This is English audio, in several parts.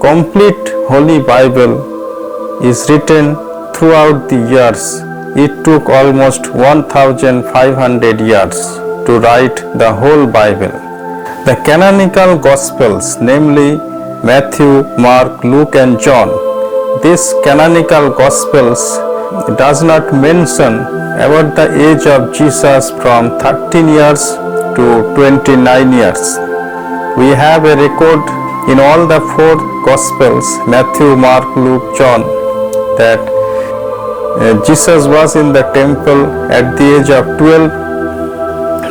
complete Holy Bible is written throughout the years. It took almost 1500 years to write the whole Bible. The canonical Gospels, namely Matthew, Mark, Luke and John, these canonical Gospels does not mention about the age of Jesus from 13 years to 29 years. We have a record in all the four Gospels, Matthew, Mark, Luke, John, that Jesus was in the temple at the age of 12.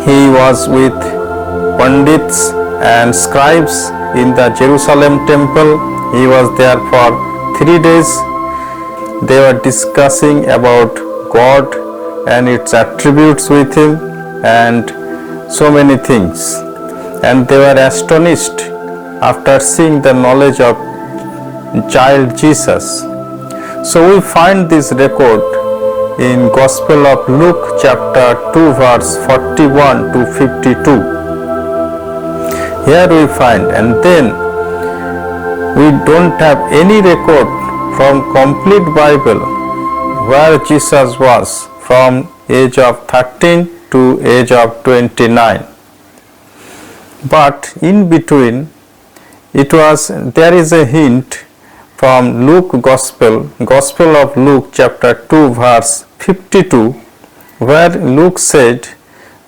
He was with Pandits and scribes in the Jerusalem temple. He was there for 3 days. They were discussing about God and its attributes with him and so many things. And they were astonished after seeing the knowledge of child Jesus. So we find this record in Gospel of Luke chapter 2 verse 41 to 52. Here we find, and then we don't have any record from complete Bible where Jesus was from age of 13 to age of 29. But in between there is a hint from Luke Gospel of Luke chapter 2 verse 52, where Luke said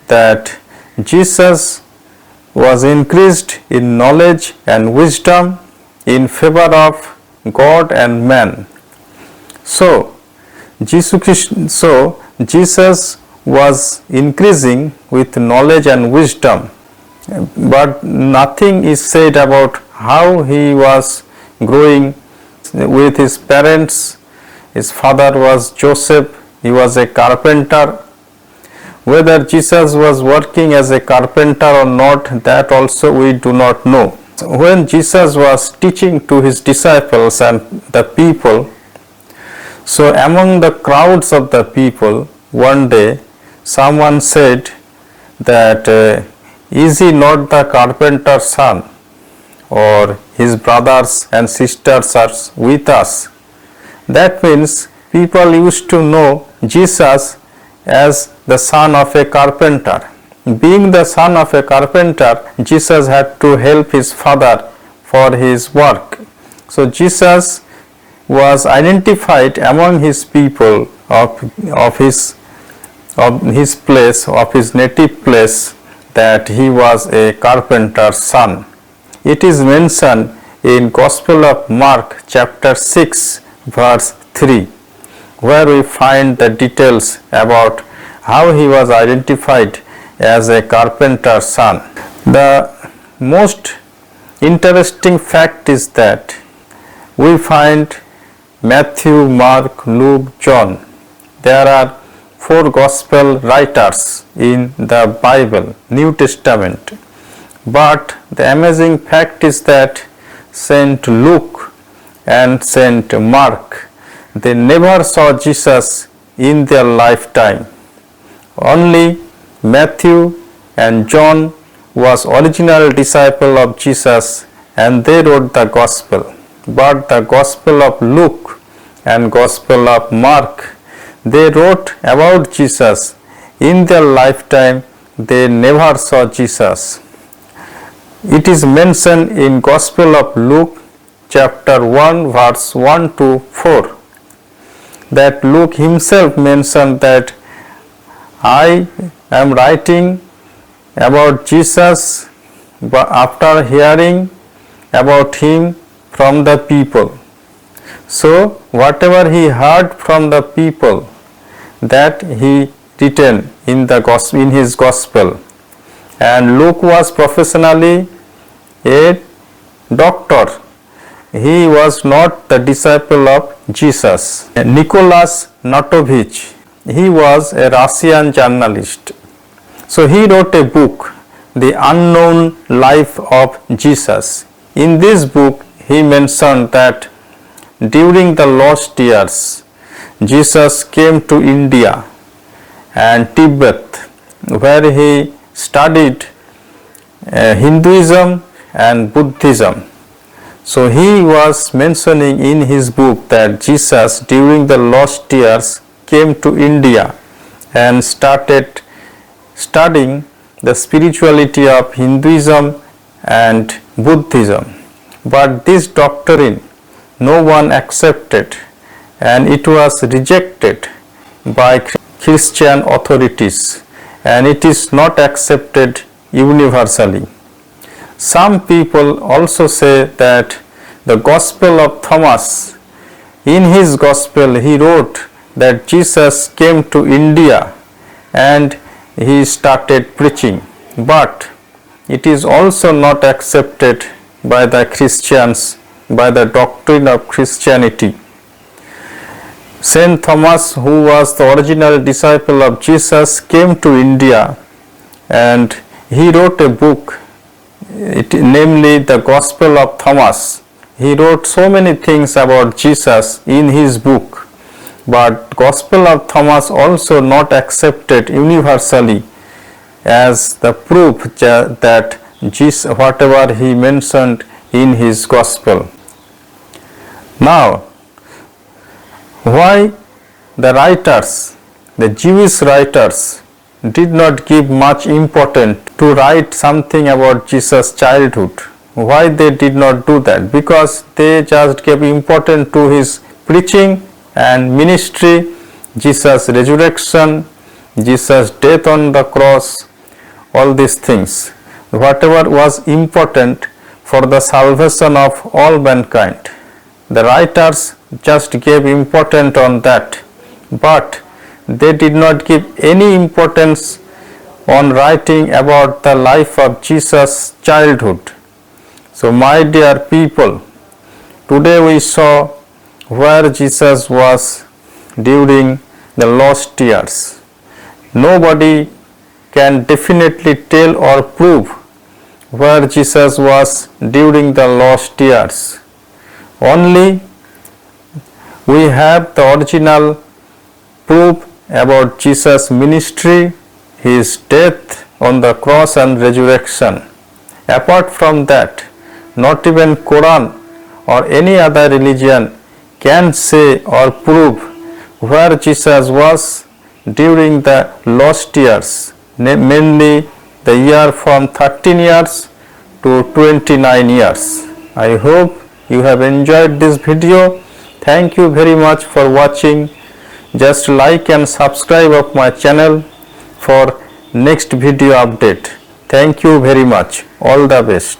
that Jesus was increased in knowledge and wisdom in favor of God and man. So Jesus was increasing with knowledge and wisdom, but nothing is said about how he was growing with his parents. His father was Joseph, he was a carpenter. Whether Jesus was working as a carpenter or not, that also we do not know. When Jesus was teaching to his disciples and the people, so among the crowds of the people, one day someone said that, is he not the carpenter's son? Or his brothers and sisters are with us. That means people used to know Jesus as the son of a carpenter. Being the son of a carpenter, Jesus had to help his father for his work. So Jesus was identified among his people of his place, of his native place, that he was a carpenter's son. It is mentioned in Gospel of Mark chapter 6 verse 3, where we find the details about how he was identified as a carpenter's son. The most interesting fact is that we find Matthew, Mark, Luke, John. There are 4 gospel writers in the Bible, New Testament. But the amazing fact is that Saint Luke and Saint Mark, they never saw Jesus in their lifetime. Only Matthew and John was original disciple of Jesus and they wrote the gospel. But the Gospel of Luke and Gospel of Mark, they wrote about Jesus. In their lifetime, they never saw Jesus. It is mentioned in Gospel of Luke chapter 1 verse 1 to 4 that Luke himself mentioned that I am writing about Jesus after hearing about him from the people. So whatever he heard from the people, that he written in his gospel. And Luke was professionally a doctor. He was not the disciple of Jesus. Nicholas Natovich, he was a Russian journalist. So he wrote a book, The Unknown Life of Jesus. In this book, he mentioned that during the lost years, Jesus came to India and Tibet, where he studied Hinduism and Buddhism. So he was mentioning in his book that Jesus during the lost years came to India and started studying the spirituality of Hinduism and Buddhism. But this doctrine no one accepted, and it was rejected by Christian authorities, and it is not accepted universally. Some people also say that the Gospel of Thomas, in his Gospel he wrote that Jesus came to India and he started preaching, but it is also not accepted by the Christians, by the doctrine of Christianity. Saint Thomas, who was the original disciple of Jesus, came to India and he wrote a book, namely the Gospel of Thomas. He wrote so many things about Jesus in his book, but Gospel of Thomas also not accepted universally as the proof that Jesus, whatever he mentioned in his Gospel. Now, why the writers, the Jewish writers, did not give much importance to write something about Jesus' childhood? Why they did not do that? Because they just gave importance to his preaching and ministry, Jesus' resurrection, Jesus' death on the cross, all these things. Whatever was important for the salvation of all mankind. The writers just gave importance on that, but they did not give any importance on writing about the life of Jesus' childhood. So my dear people, today we saw where Jesus was during the lost years. Nobody can definitely tell or prove where Jesus was during the lost years. Only we have the original proof about Jesus' ministry, his death on the cross and resurrection. Apart from that, not even Quran or any other religion can say or prove where Jesus was during the lost years, mainly the year from 13 years to 29 years. I hope you have enjoyed this video. Thank you very much for watching. Just like and subscribe of my channel for next video update. Thank you very much. All the best.